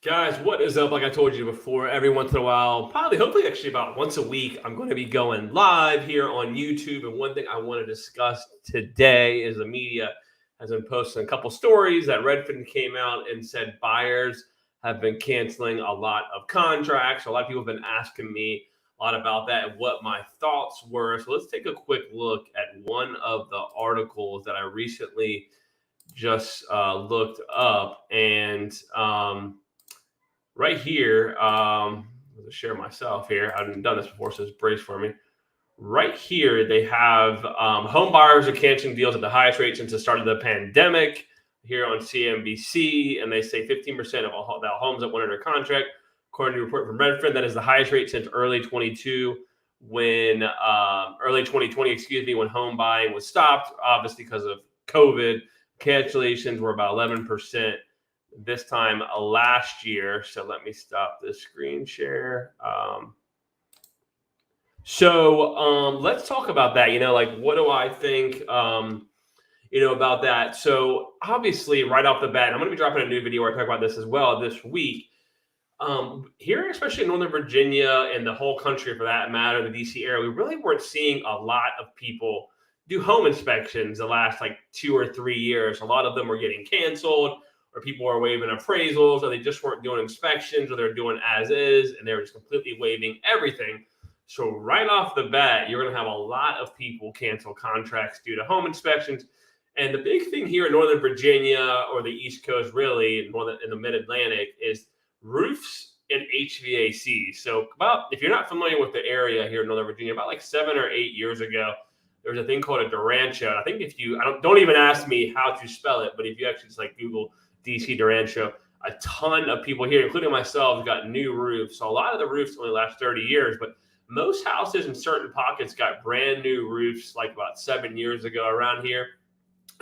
Guys, what is up? Like I told you before, every once in a while, probably, hopefully, actually about once a week, I'm going to be going live here on YouTube. And one thing I want to discuss today is the media has been posting a couple stories that Redfin came out and said buyers have been canceling a lot of contracts. A lot of people have been asking me a lot about that and what my thoughts were. So let's take a quick look at one of the articles that I recently just looked up. And right here, I'll share myself here. I haven't done this before, so it's brace for me. Right here, they have home buyers are canceling deals at the highest rate since the start of the pandemic here on CNBC. And they say 15% of all the homes that went under contract, according to a report from Redfin, that is the highest rate since early 2020, excuse me, when home buying was stopped, obviously because of COVID. Cancellations were about 11% this time last year. So let me stop this screen share. Let's talk about that. Like, what do I think, about that? So obviously, right off the bat, I'm going to be dropping a new video where I talk about this as well this week. Here, especially in Northern Virginia and the whole country for that matter, the DC area, we really weren't seeing a lot of people do home inspections the last like 2 or 3 years. A lot of them were getting canceled, or people were waiving appraisals, or they just weren't doing inspections, or they're doing as is, and they were just completely waiving everything. So right off the bat, you're going to have a lot of people cancel contracts due to home inspections. And the big thing here in Northern Virginia, or the East Coast, really, in the Mid-Atlantic, is roofs and HVAC. So if you're not familiar with the area here in Northern Virginia, about like 7 or 8 years ago, there was a thing called a derecho. And I think don't even ask me how to spell it, but if you actually just like Google DC derecho, a ton of people here, including myself, got new roofs. So a lot of the roofs only last 30 years, but most houses in certain pockets got brand new roofs like about 7 years ago around here.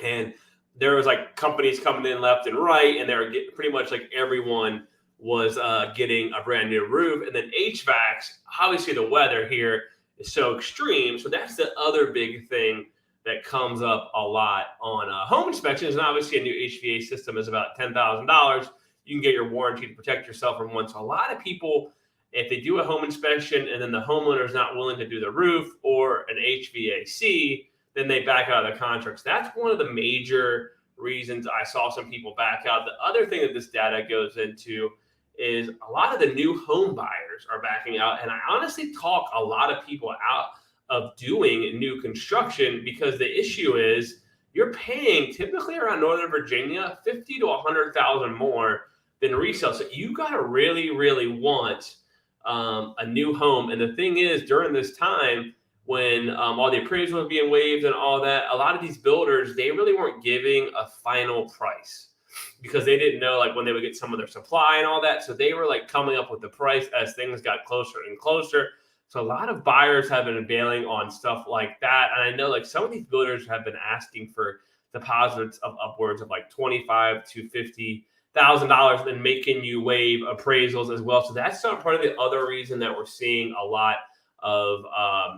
And there was like companies coming in left and right, and they were getting pretty much like everyone was getting a brand new roof. And then HVACs, obviously the weather here is so extreme. So that's the other big thing that comes up a lot on home inspections. And obviously a new HVAC system is about $10,000. You can get your warranty to protect yourself from one. So a lot of people, if they do a home inspection and then the homeowner is not willing to do the roof or an HVAC, then they back out of the contracts. That's one of the major reasons I saw some people back out. The other thing that this data goes into is a lot of the new home buyers are backing out. And I honestly talk a lot of people out of doing new construction, because the issue is you're paying typically around Northern Virginia $50,000 to $100,000 more than resale. So you got to really, really want a new home. And the thing is, during this time when all the appraisals were being waived and all that, a lot of these builders, they really weren't giving a final price because they didn't know like when they would get some of their supply and all that. So they were like coming up with the price as things got closer and closer. So a lot of buyers have been bailing on stuff like that. And I know like some of these builders have been asking for deposits of upwards of like $25,000 to $50,000 and making you waive appraisals as well. So that's not part of the other reason that we're seeing a lot of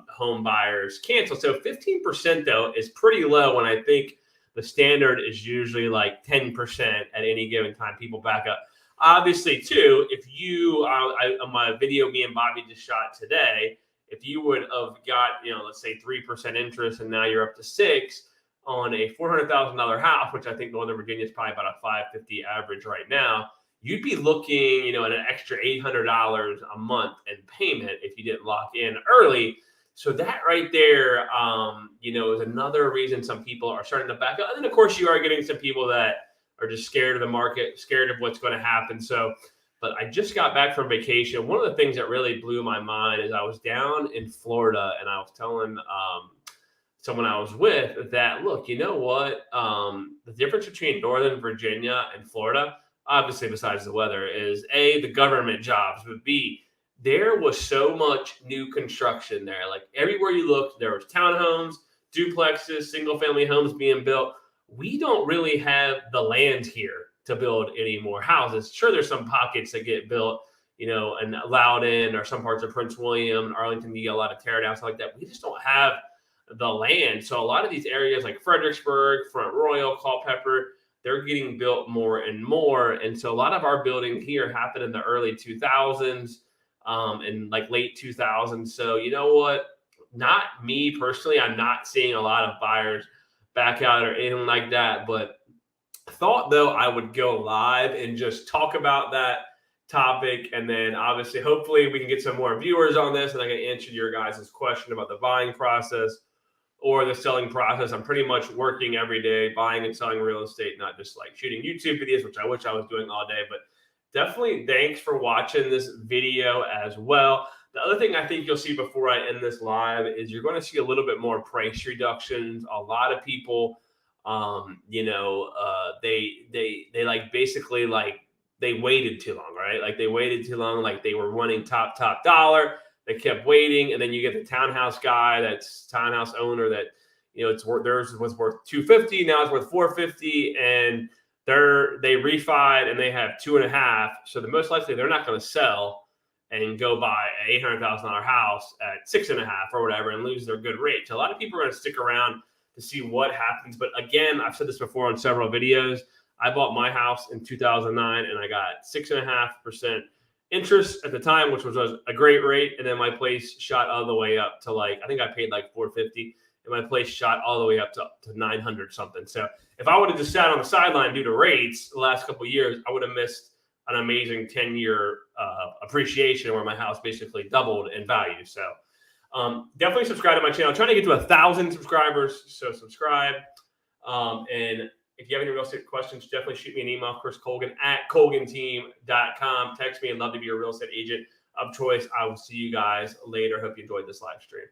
home buyers cancel. So 15% though is pretty low, when I think the standard is usually like 10% at any given time people back up. Obviously, too, if you, on my video me and Bobby just shot today, if you would have got, let's say 3% interest and now you're up to 6% on a $400,000 house, which I think Northern Virginia is probably about a $550 average right now, you'd be looking, at an extra $800 a month in payment if you didn't lock in early. So that right there, is another reason some people are starting to back up. And then, of course, you are getting some people that are just scared of the market, scared of what's going to happen. But I just got back from vacation. One of the things that really blew my mind is I was down in Florida, and I was telling someone I was with that, look, you know what? The difference between Northern Virginia and Florida, obviously besides the weather, is A, the government jobs, but B, there was so much new construction there. Like everywhere you looked, there was townhomes, duplexes, single family homes being built. We don't really have the land here to build any more houses. Sure, there's some pockets that get built, in Loudoun or some parts of Prince William and Arlington, you get a lot of tear downs like that. We just don't have the land. So a lot of these areas like Fredericksburg, Front Royal, Culpeper, they're getting built more and more. And so a lot of our building here happened in the early 2000s, and like late 2000s. So you know what? Not me personally. I'm not seeing a lot of buyers back out or anything like that. But thought though I would go live and just talk about that topic, and then obviously hopefully we can get some more viewers on this and I can answer your guys' question about the buying process or the selling process. I'm pretty much working every day buying and selling real estate, not just like shooting YouTube videos, which I wish I was doing all day. But definitely thanks for watching this video as well. The other thing I think you'll see before I end this live is you're going to see a little bit more price reductions. A lot of people they like basically like they waited too long, right? Like they waited too long, like they were wanting top dollar. They kept waiting, and then you get the townhouse guy, that's townhouse owner that it's worth, theirs was worth 250, now it's worth 450, and they refied and they have 2.5. So the most likely they're not going to sell and go buy a $800,000 house at 6.5 or whatever and lose their good rate. So a lot of people are going to stick around to see what happens. But again, I've said this before on several videos. I bought my house in 2009 and I got 6.5% interest at the time, which was a great rate. And then my place shot all the way up to I think I paid like 450, and my place shot all the way up to 900 something. So if I would have just sat on the sideline due to rates the last couple of years, I would have missed an amazing 10-year appreciation where my house basically doubled in value. So definitely subscribe to my channel. I'm trying to get to 1,000 subscribers, so subscribe. And if you have any real estate questions, definitely shoot me an email, Chris Colgan at colganteam.com. Text me. I'd love to be your real estate agent of choice. I will see you guys later. Hope you enjoyed this live stream.